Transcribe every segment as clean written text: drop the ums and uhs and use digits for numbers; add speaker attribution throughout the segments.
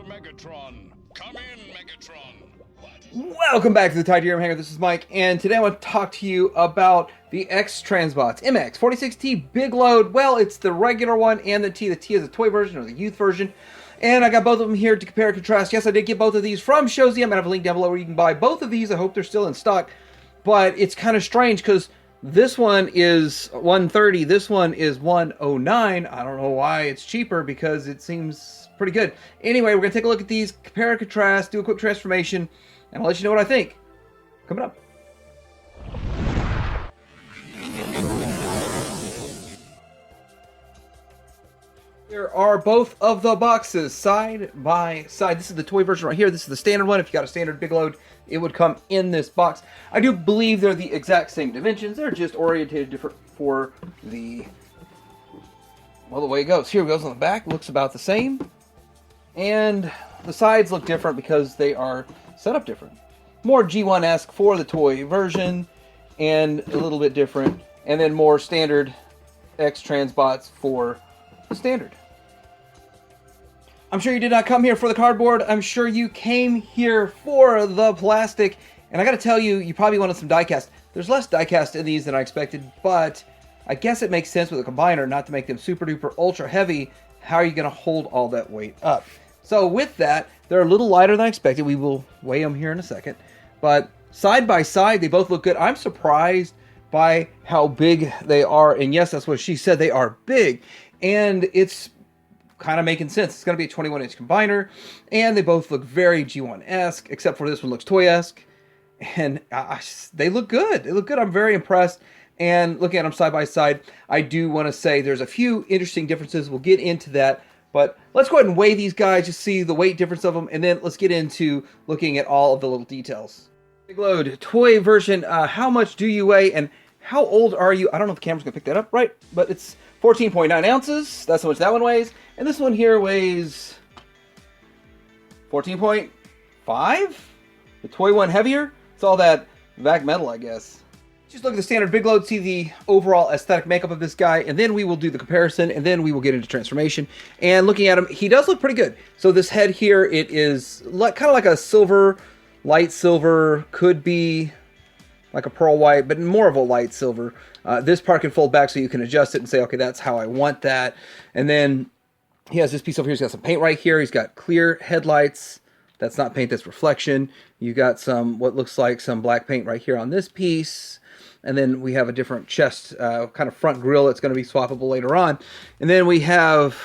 Speaker 1: Megatron. Come in, Megatron.
Speaker 2: Welcome back to the Titanium Hangar. This is Mike, and today I want to talk to you about the XTransbots MX-46T Big Load. Well, it's the regular one and the T. The T is a toy version or the youth version. And I got both of them here to compare and contrast. Yes, I did get both of these from Showsium, and I have a link down below where you can buy both of these. I hope they're still in stock. But it's kind of strange because this one is $130, this one is $109. I don't know why it's cheaper, because it seems pretty good. Anyway, we're going to take a look at these, compare and contrast, do a quick transformation, and I'll let you know what I think. Coming up. Here are both of the boxes side by side. This is the toy version right here. This is the standard one. If you got a standard Big Load, it would come in this box. I do believe they're the exact same dimensions. They're just orientated different for the, well, the way it goes. Here it goes on the back. Looks about the same. And the sides look different because they are set up different. More G1-esque for the toy version and a little bit different. And then more standard XTransbots for the standard. I'm sure you did not come here for the cardboard. I'm sure you came here for the plastic. And I gotta tell you, you probably wanted some die-cast. There's less die-cast in these than I expected, but I guess it makes sense with a combiner not to make them super duper ultra heavy. How are you gonna hold all that weight up? So with that, they're a little lighter than I expected. We will weigh them here in a second. But side by side, they both look good. I'm surprised by how big they are. And yes, that's what she said. They are big. And it's kind of making sense. It's going to be a 21-inch combiner. And they both look very G1-esque, except for this one looks toy-esque. And they look good. They look good. I'm very impressed. And looking at them side by side, I do want to say there's a few interesting differences. We'll get into that. But let's go ahead and weigh these guys, just see the weight difference of them. And then let's get into looking at all of the little details. Big Load, toy version. How much do you weigh and how old are you? I don't know if the camera's going to pick that up right, but it's 14.9 ounces. That's how much that one weighs. And this one here weighs 14.5. The toy one heavier. It's all that vac metal, I guess. Just look at the standard Big Load, see the overall aesthetic makeup of this guy, and then we will do the comparison, and then we will get into transformation. And looking at him, he does look pretty good. So this head here, it is kind of like a silver, light silver, could be like a pearl white, but more of a light silver. This part can fold back so you can adjust it and say, okay, that's how I want that. And then he has this piece over here. He's got some paint right here. He's got clear headlights. That's not paint, that's reflection. You got some, what looks like some black paint right here on this piece. And then we have a different chest, kind of front grille that's going to be swappable later on. And then we have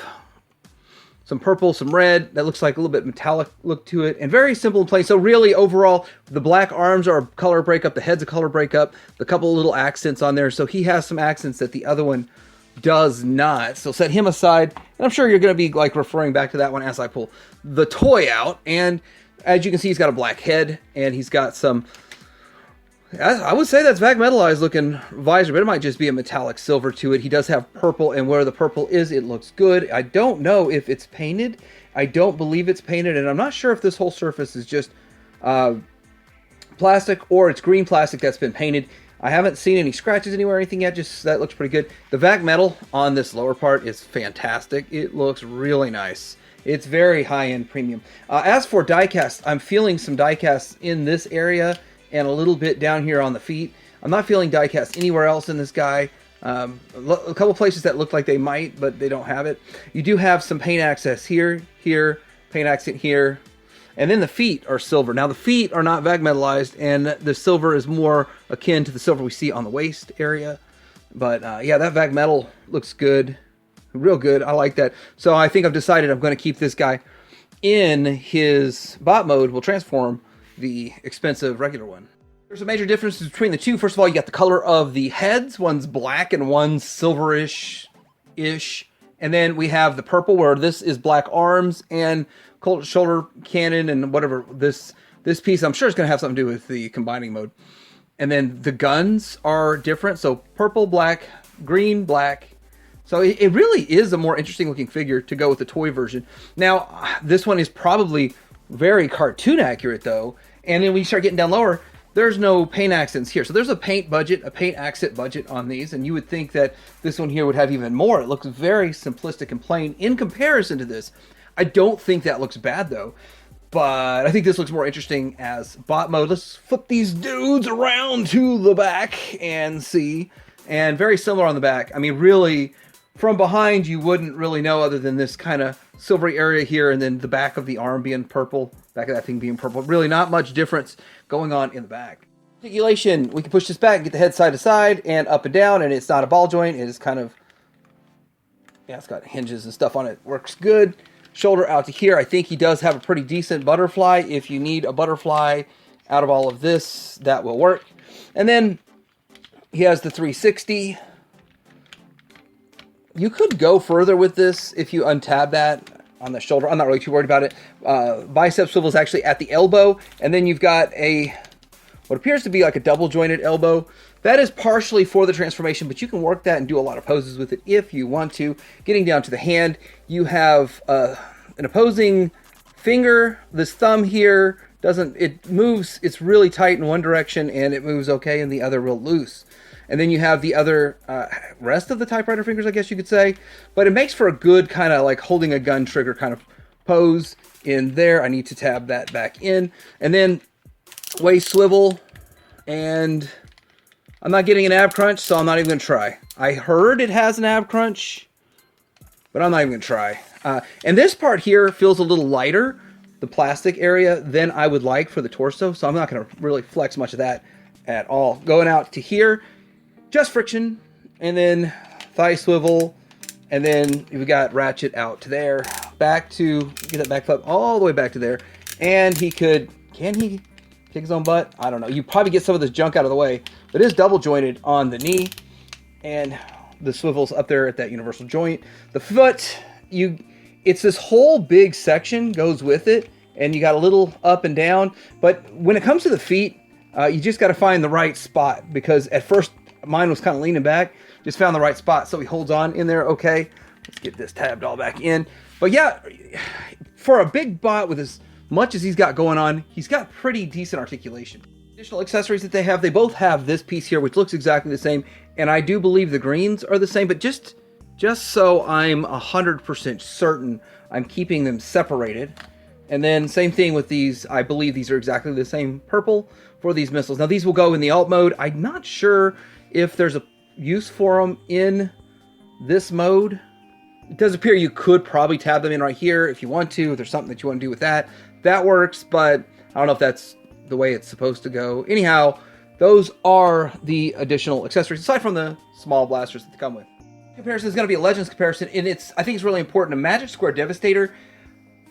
Speaker 2: some purple, some red. That looks like a little bit metallic look to it. And very simple in play. So really, overall, the black arms are a color breakup. The head's a color breakup. The couple of little accents on there. So he has some accents that the other one does not. So set him aside. And I'm sure you're going to be like referring back to that one as I pull the toy out. And as you can see, he's got a black head. And he's got some, I would say that's vac metalized looking visor, but it might just be a metallic silver to it. He does have purple, and where the purple is, it looks good. I don't know if it's painted. I don't believe it's painted, and I'm not sure if this whole surface is just plastic or it's green plastic that's been painted. I haven't seen any scratches anywhere or anything yet. Just that looks pretty good. The vac metal on this lower part is fantastic. It looks really nice. It's very high-end premium. As for die-cast, I'm feeling some die-cast in this area and a little bit down here on the feet. I'm not feeling die-cast anywhere else in this guy. A couple places that look like they might, but they don't have it. You do have some paint access here, paint accent here, and then the feet are silver. Now the feet are not vac metalized, and the silver is more akin to the silver we see on the waist area. But yeah, that vac metal looks good, real good. I like that. So I think I've decided I'm going to keep this guy in his bot mode. We'll transform the expensive regular one. There's a major difference between the two. First of all, you got the color of the heads. One's black and one's silverish-ish. And then we have the purple, where this is black arms and cold shoulder cannon and whatever. This piece, I'm sure, is going to have something to do with the combining mode. And then the guns are different. So purple, black, green, black. So it really is a more interesting looking figure to go with the toy version. Now, this one is probably very cartoon accurate though. And then when you start getting down lower, there's no paint accents here. So there's a paint budget, a paint accent budget on these. And you would think that this one here would have even more. It looks very simplistic and plain in comparison to this. I don't think that looks bad though, but I think this looks more interesting as bot mode. Let's flip these dudes around to the back and see. And very similar on the back. I mean, really, from behind, you wouldn't really know other than this kind of silvery area here and then the back of the arm being purple, back of that thing being purple. Really not much difference going on in the back. Articulation, we can push this back and get the head side to side and up and down, and it's not a ball joint. It is kind of, yeah, it's got hinges and stuff on it. Works good. Shoulder out to here. I think he does have a pretty decent butterfly. If you need a butterfly out of all of this, that will work. And then he has the 360. You could go further with this if you untab that on the shoulder. I'm not really too worried about it. Bicep swivel is actually at the elbow, and then you've got what appears to be like a double jointed elbow. That is partially for the transformation, but you can work that and do a lot of poses with it if you want to. Getting down to the hand, you have an opposing finger. This thumb here it moves, it's really tight in one direction and it moves okay in the other real loose. And then you have the other rest of the typewriter fingers, I guess you could say. But it makes for a good kind of like holding a gun trigger kind of pose in there. I need to tab that back in. And then waist swivel, and I'm not getting an ab crunch, so I'm not even going to try. I heard it has an ab crunch, but I'm not even going to try. And this part here feels a little lighter, the plastic area, than I would like for the torso, so I'm not going to really flex much of that at all. Going out to here, just friction, and then thigh swivel, and then we got ratchet out to there, back to, get that back flip all the way back to there, and can he kick his own butt? I don't know. You probably get some of this junk out of the way. But it is double jointed on the knee, and the swivel's up there at that universal joint. The foot, it's this whole big section goes with it, and you got a little up and down. But when it comes to the feet, you just got to find the right spot, because at first mine was kind of leaning back. Just found the right spot, so he holds on in there okay. Let's get this tabbed all back in. But yeah, for a big bot with as much as he's got going on, he's got pretty decent articulation. Additional accessories that they both have this piece here, which looks exactly the same, and I do believe the greens are the same, but just so I'm 100% certain, I'm keeping them separated. And then same thing with these. I believe these are exactly the same purple for these missiles. Now these will go in the alt mode. I'm not sure if there's a use for them in this mode. It does appear you could probably tab them in right here if you want to, if there's something that you want to do with that. That works, but I don't know if that's the way it's supposed to go. Anyhow, those are the additional accessories, aside from the small blasters that they come with. Comparison is going to be a Legends comparison, and I think it's really important. A Magic Square Devastator,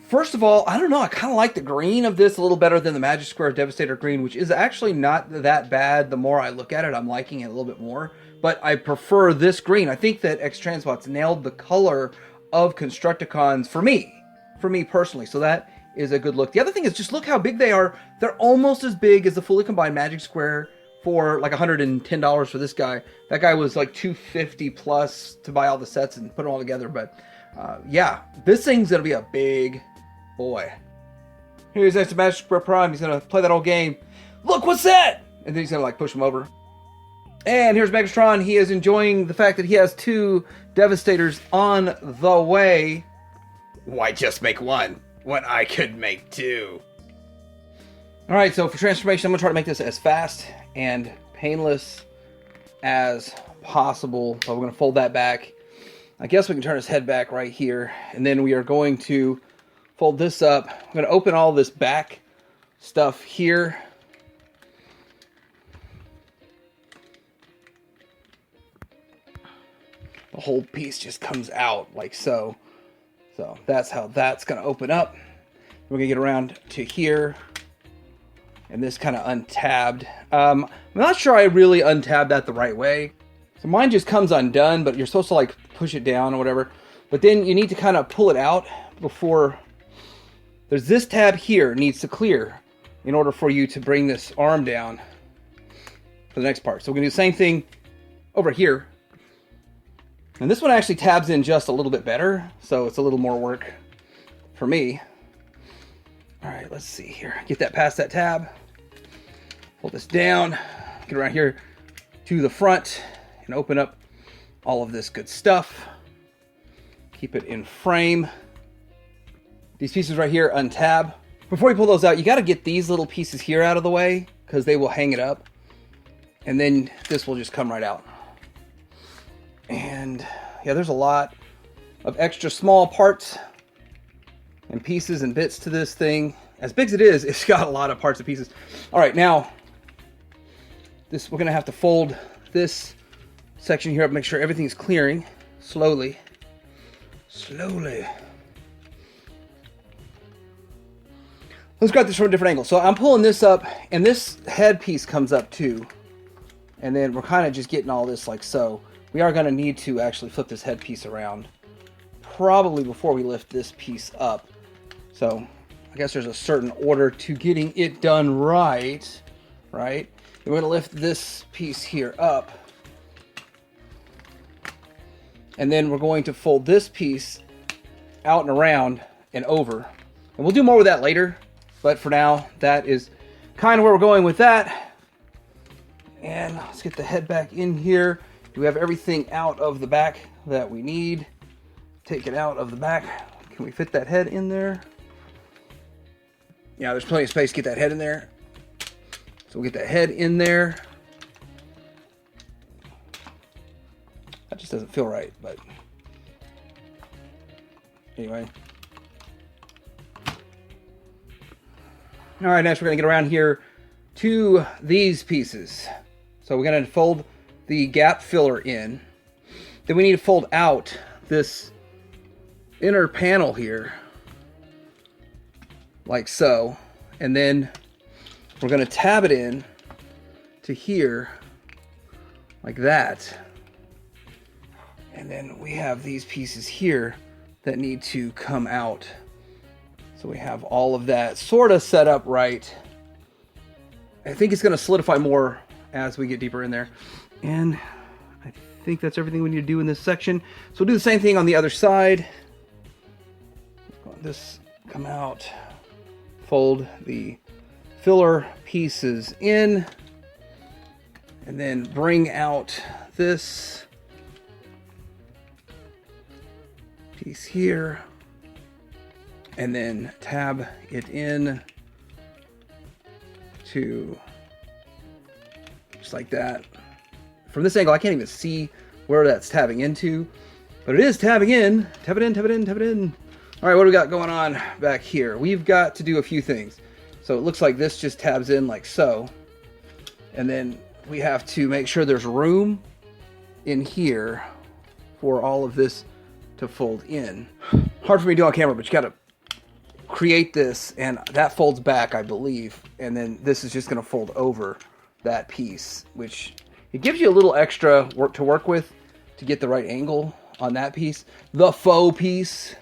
Speaker 2: first of all, I don't know, I kind of like the green of this a little better than the Magic Square Devastator green, which is actually not that bad. The more I look at it, I'm liking it a little bit more, but I prefer this green. I think that XTransbots nailed the color of Constructicons for me personally, so that is a good look. The other thing is just look how big they are. They're almost as big as the fully combined Magic Square for like $110 for this guy. That guy was like $250 plus to buy all the sets and put them all together. But yeah, this thing's gonna be a big boy. Here's next to Magic Square Prime. He's gonna play that whole game. Look, what's that? And then he's gonna like push him over. And here's Megatron. He is enjoying the fact that he has 2 Devastators on the way. Why just make one when I could make 2? Alright, so for transformation, I'm going to try to make this as fast and painless as possible. So we're going to fold that back. I guess we can turn his head back right here. And then we are going to fold this up. I'm going to open all this back stuff here. The whole piece just comes out like so. So that's how that's going to open up. We're going to get around to here. And this kind of untabbed. I'm not sure I really untabbed that the right way. So mine just comes undone, but you're supposed to like push it down or whatever. But then you need to kind of pull it out before. There's this tab here needs to clear in order for you to bring this arm down for the next part. So we're going to do the same thing over here. And this one actually tabs in just a little bit better, so it's a little more work for me. All right, let's see here. Get that past that tab. Pull this down. Get around here to the front and open up all of this good stuff. Keep it in frame. these pieces right here untab. Before you pull those out, you got to get these little pieces here out of the way because they will hang it up. And then this will just come right out. And yeah, there's a lot of extra small parts and pieces and bits to this thing. As big as it is, it's got a lot of parts and pieces. All right, now we're gonna have to fold this section here up, make sure everything's clearing slowly. Let's grab this from a different angle. So I'm pulling this up, and this head piece comes up too. And then we're kind of just getting all this like so. We are going to need to actually flip this head piece around, probably before we lift this piece up. So I guess there's a certain order to getting it done right? We're going to lift this piece here up. And then we're going to fold this piece out and around and over. And we'll do more with that later. But for now, that is kind of where we're going with that. And let's get the head back in here. Do we have everything out of the back that we need? Take it out of the back. Can we fit that head in there? Yeah, there's plenty of space to get that head in there. So we'll get that head in there. That just doesn't feel right, but anyway. All right, next we're going to get around here to these pieces. So we're going to fold the gap filler in. Then we need to fold out this inner panel here, like so. And then we're going to tab it in to here, like that. And then we have these pieces here that need to come out. So we have all of that sort of set up right. I think it's going to solidify more as we get deeper in there. And I think that's everything we need to do in this section. So we'll do the same thing on the other side. Let this come out. Fold the filler pieces in. And then bring out this piece here. And then tab it in to just like that. From this angle, I can't even see where that's tabbing into, but it is tabbing in. Tab it in, tab it in, tab it in. All right, what do we got going on back here? We've got to do a few things. So it looks like this just tabs in like so. And then we have to make sure there's room in here for all of this to fold in. Hard for me to do on camera, but you got to create this, and that folds back, I believe, and then this is just going to fold over that piece, which it gives you a little extra work to work with to get the right angle on that piece, the faux piece.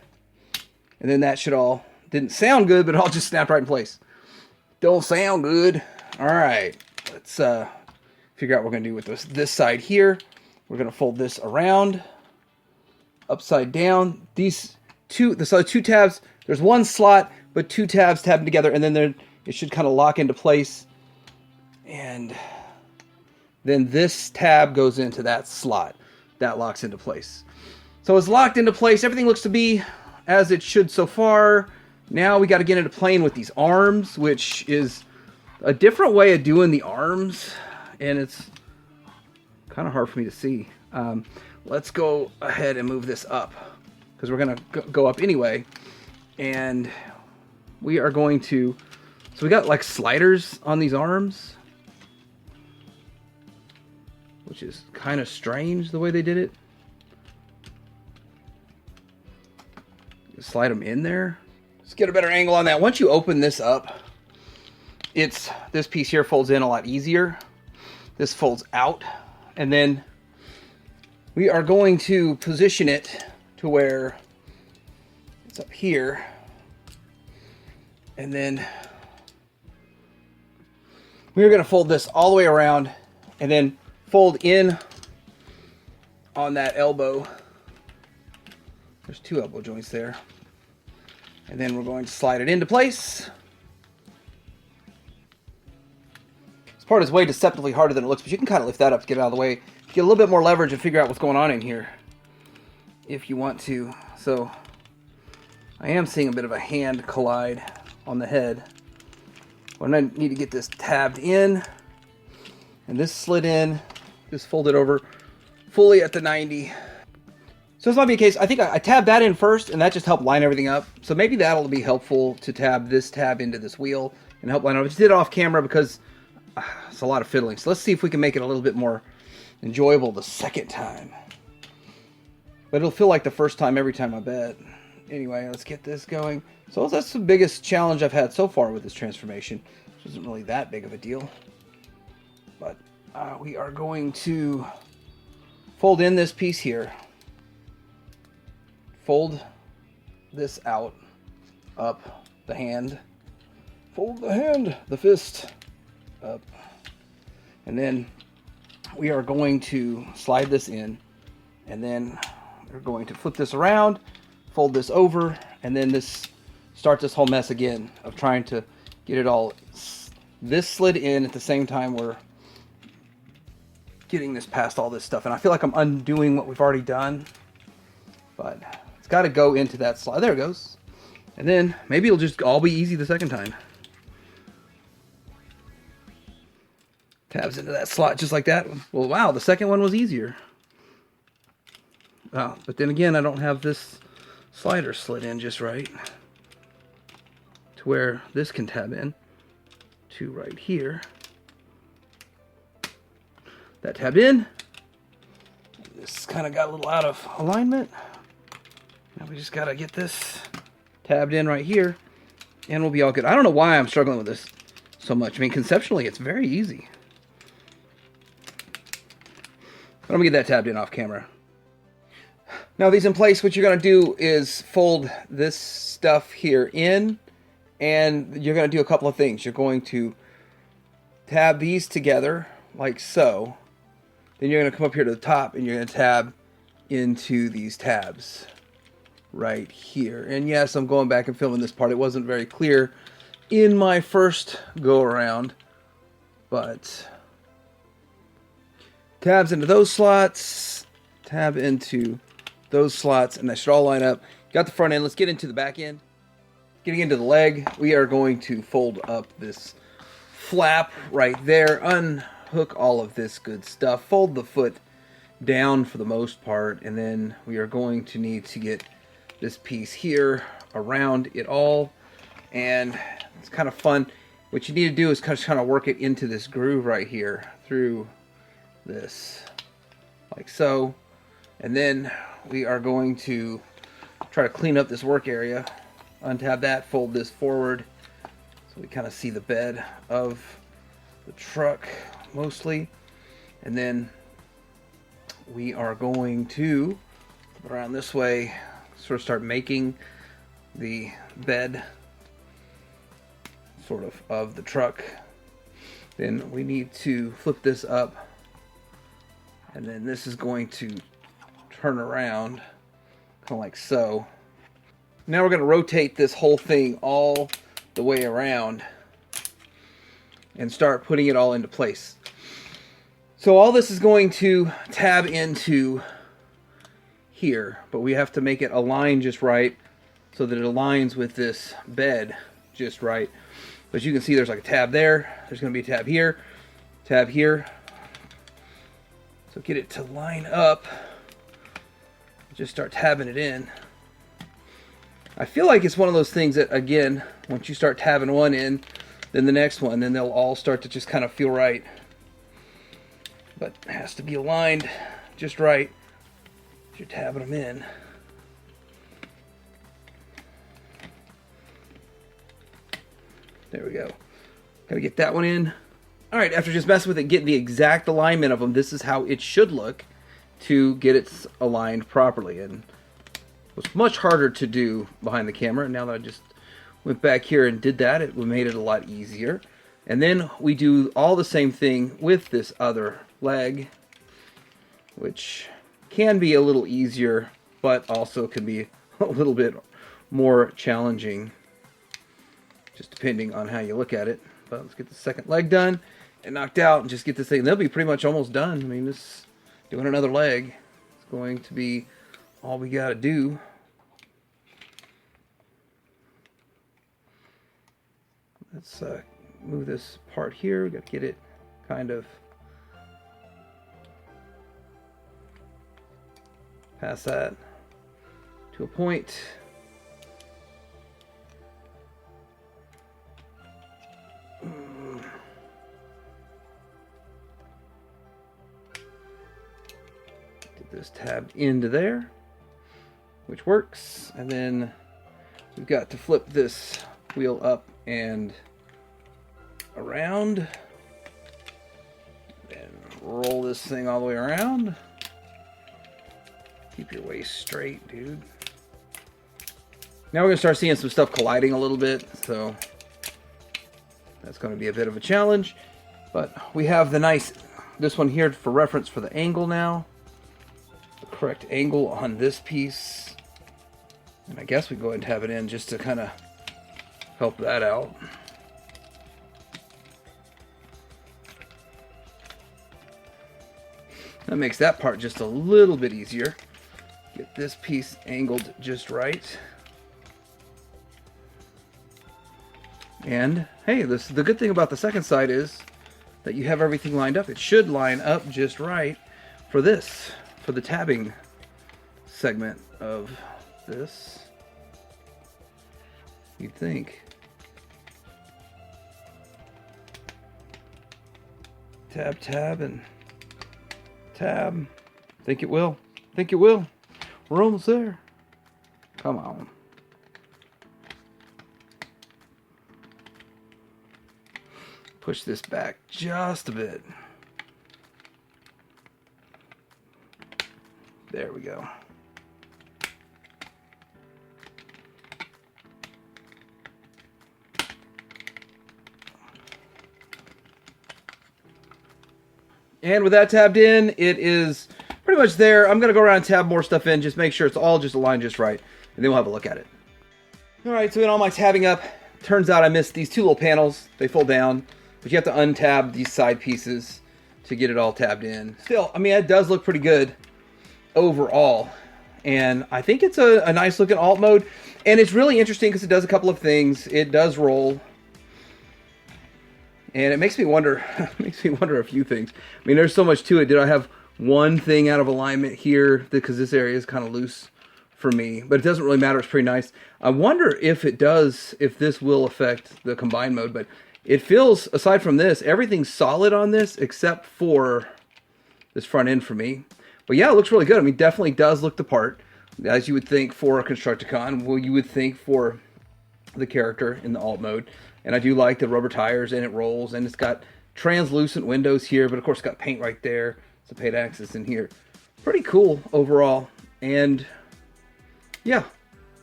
Speaker 2: And then that should all, didn't sound good, but it all just snapped right in place. Don't sound good. All right, let's figure out what we're going to do with this side here. We're going to fold this around, upside down. These two tabs, there's one slot, but two tabs tabbed together, and then it should kind of lock into place. And then this tab goes into that slot. That locks into place. So it's locked into place. Everything looks to be as it should so far. Now we got to get into playing with these arms, which is a different way of doing the arms. And it's kind of hard for me to see. Let's go ahead and move this up, because we're going to go up anyway. And we are going to, so we got like sliders on these arms, which is kind of strange the way they did it. Slide them in there. Let's get a better angle on that. Once you open this up, this piece here folds in a lot easier. This folds out, and then we are going to position it to where it's up here, and then we're going to fold this all the way around and then fold in on that elbow. There's two elbow joints there. And then we're going to slide it into place. This part is way deceptively harder than it looks, but you can kind of lift that up to get it out of the way. Get a little bit more leverage and figure out what's going on in here if you want to. So I am seeing a bit of a hand collide on the head. When I need to get this tabbed in, and this slid in, just fold it over fully at the 90. So this might be a case, I think I tabbed that in first, and that just helped line everything up. So maybe that'll be helpful to tab this tab into this wheel and help line up. I just did it off camera because it's a lot of fiddling. So let's see if we can make it a little bit more enjoyable the second time. But it'll feel like the first time every time, I bet. Anyway, let's get this going. So that's the biggest challenge I've had so far with this transformation. Which isn't really that big of a deal. But we are going to fold in this piece here. Fold this out, up, the hand. Fold the hand, the fist, up. And then we are going to slide this in. And then we're going to flip this around, fold this over, and then start this whole mess again of trying to get it all this slid in at the same time we're getting this past all this stuff. And I feel like I'm undoing what we've already done, but it's got to go into that slide. There it goes. And then maybe it'll just all be easy the second time. Tabs into that slot just like that. Well, wow, the second one was easier. Oh, but then again, I don't have this slider slid in just right to where this can tab in to right here. That tabbed in. This kind of got a little out of alignment. Now we just got to get this tabbed in right here, and we'll be all good. I don't know why I'm struggling with this so much. I mean, conceptually, it's very easy. But I'm going to get that tabbed in off camera. Now these in place, what you're going to do is fold this stuff here in, and you're going to do a couple of things. You're going to tab these together like so. Then you're going to come up here to the top and you're going to tab into these tabs right here. And yes, I'm going back and filming this part. It wasn't very clear in my first go around, but tabs into those slots, tab into those slots, and that should all line up. Got the front end. Let's get into the back end. Getting into the leg, we are going to fold up this flap right there, unhook all of this good stuff, fold the foot down for the most part, and then we are going to need to get this piece here around it all. And it's kind of fun. What you need to do is kind of work it into this groove right here through this, like so. And then we are going to try to clean up this work area, untab that, fold this forward so we kind of see the bed of the truck mostly. And then we are going to flip it around this way, sort of start making the bed sort of the truck. Then we need to flip this up, and then this is going to turn around kind of like so. Now we're going to rotate this whole thing all the way around and start putting it all into place. So all this is going to tab into here, but we have to make it align just right so that it aligns with this bed just right. But you can see there's like a tab there. There's going to be a tab here. So get it to line up. Just start tabbing it in. I feel like it's one of those things that, again, once you start tabbing one in, then the next one, then they'll all start to just kind of feel right. But it has to be aligned just right as you're tabbing them in. There we go. Gotta get that one in. Alright, after just messing with it, getting the exact alignment of them, this is how it should look to get it aligned properly. And it was much harder to do behind the camera. And now that I just went back here and did that, it made it a lot easier. And then we do all the same thing with this other leg, which can be a little easier, but also can be a little bit more challenging, just depending on how you look at it. But let's get the second leg done and knocked out and just get this thing. They'll be pretty much almost done. I mean, this doing another leg is going to be all we got to do. let's move this part here. We got to get it kind of past that to a point. Get this tabbed into there, which works. And then we've got to flip this wheel up and around. And roll this thing all the way around. Keep your waist straight, dude. Now we're going to start seeing some stuff colliding a little bit, so that's going to be a bit of a challenge. But we have this one here for reference for the angle now. The correct angle on this piece. And I guess we go ahead and have it in just to kind of help that out. That makes that part just a little bit easier. Get this piece angled just right. And hey, the good thing about the second side is that you have everything lined up. It should line up just right for this, for the tabbing segment of this. You'd think. Tab, tab, and tab. Think it will. Think it will. We're almost there. Come on. Push this back just a bit. There we go. And with that tabbed in, it is pretty much there. I'm going to go around and tab more stuff in, just make sure it's all just aligned just right, and then we'll have a look at it. Alright, so in all my tabbing up, turns out I missed these two little panels. They fold down, but you have to untab these side pieces to get it all tabbed in. Still, I mean, it does look pretty good overall, and I think it's a nice looking alt mode, and it's really interesting because it does a couple of things. It does roll, and it makes me wonder, a few things. I mean, there's so much to it. Did I have one thing out of alignment here? Because this area is kind of loose for me, but it doesn't really matter. It's pretty nice. I wonder if it does, if this will affect the combine mode, but it feels, aside from this, everything's solid on this except for this front end for me. But yeah, it looks really good. I mean, definitely does look the part, as you would think for a Constructicon. Well, you would think for the character in the alt mode. And I do like the rubber tires, and it rolls, and it's got translucent windows here, but of course it's got paint right there. It's a paint axis in here. Pretty cool overall. And yeah,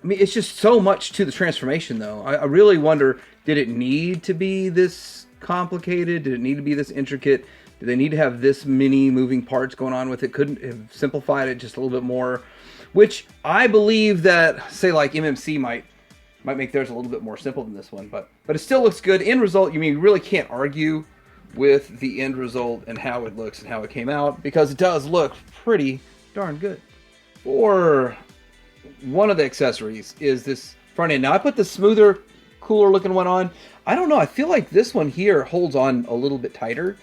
Speaker 2: I mean, it's just so much to the transformation though. I really wonder, did it need to be this complicated? Did it need to be this intricate? Do they need to have this many moving parts going on with it? Couldn't have simplified it just a little bit more? Which I believe that, say like MMC might make theirs a little bit more simple than this one, but it still looks good. End result, you mean, you really can't argue with the end result and how it looks and how it came out, because it does look pretty darn good. For one of the accessories is this front end. Now I put the smoother, cooler looking one on. I don't know, I feel like this one here holds on a little bit tighter,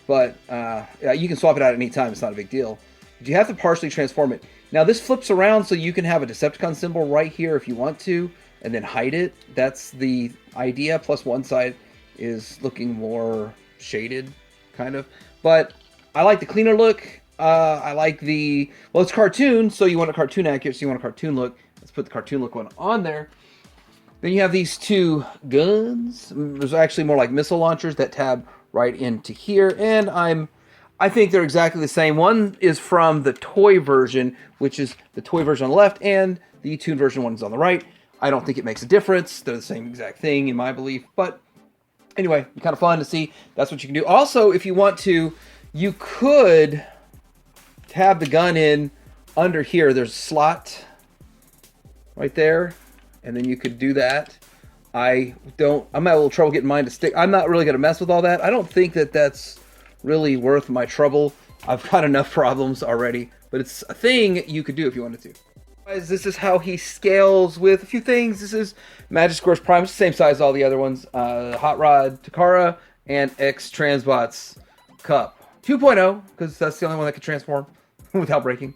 Speaker 2: but yeah, you can swap it out at any time. It's not a big deal. But you have to partially transform it. Now this flips around so you can have a Decepticon symbol right here if you want to, and then hide it. That's the idea. Plus one side is looking more shaded, kind of. But I like the cleaner look. I like the, well, it's cartoon, so you want a cartoon accuracy, you want a cartoon look. Let's put the cartoon look one on there. Then you have these two guns. There's actually more like missile launchers that tab right into here, and I think they're exactly the same. One is from the toy version, which is the toy version on the left, and the tuned version one is on the right. I don't think it makes a difference. They're the same exact thing in my belief, but anyway, kind of fun to see. That's what you can do. Also, if you want to, you could tab the gun in under here. There's a slot right there, and then you could do that. I'm having a little trouble getting mine to stick. I'm not really going to mess with all that. I don't think that that's really worth my trouble. I've got enough problems already, but it's a thing you could do if you wanted to. Guys, this is how he scales with a few things. This is Magic Prime, it's the same size as all the other ones. Hot Rod Takara and XTransbots Cup 2.0, because that's the only one that can transform without breaking.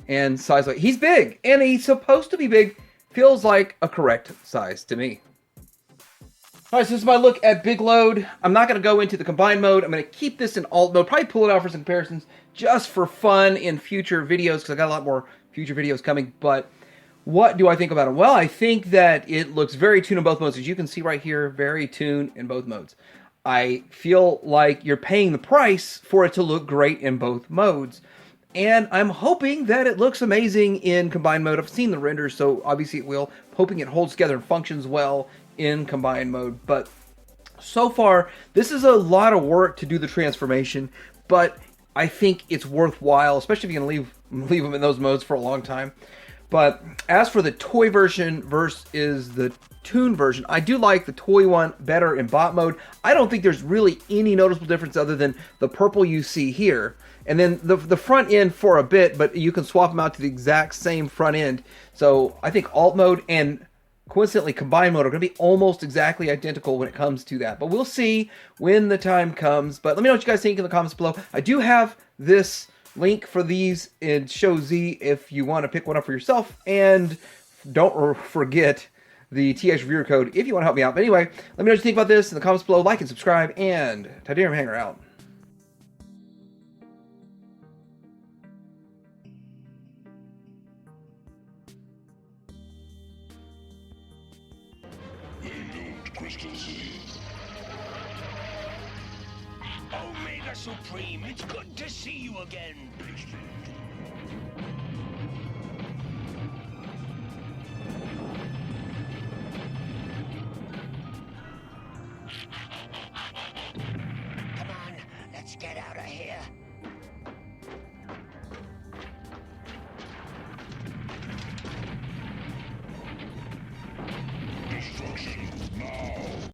Speaker 2: And size, like, he's big, and he's supposed to be big. Feels like a correct size to me. Alright, so this is my look at Big Load. I'm not going to go into the combined mode. I'm going to keep this in alt mode. Probably pull it out for some comparisons just for fun in future videos, because I got a lot more future videos coming. But what do I think about it? Well, I think that it looks very tuned in both modes. As you can see right here, very tuned in both modes. I feel like you're paying the price for it to look great in both modes. And I'm hoping that it looks amazing in combined mode. I've seen the renders, so obviously it will. Hoping it holds together and functions well in combined mode. But so far, this is a lot of work to do the transformation, but I think it's worthwhile, especially if you're going to leave them in those modes for a long time. But as for the toy version versus the tune version, I do like the toy one better in bot mode. I don't think there's really any noticeable difference other than the purple you see here. And then the front end for a bit, but you can swap them out to the exact same front end. So I think alt mode and coincidentally combined mode are going to be almost exactly identical when it comes to that. But we'll see when the time comes. But let me know what you guys think in the comments below. I do have this link for these in Show Z if you want to pick one up for yourself. And don't forget the TX reviewer code if you want to help me out. But anyway, let me know what you think about this in the comments below. Like and subscribe, and Titanium Hanger out.
Speaker 1: Crystal City.
Speaker 3: Omega Supreme, it's good to see you again. Come on, let's get out of here.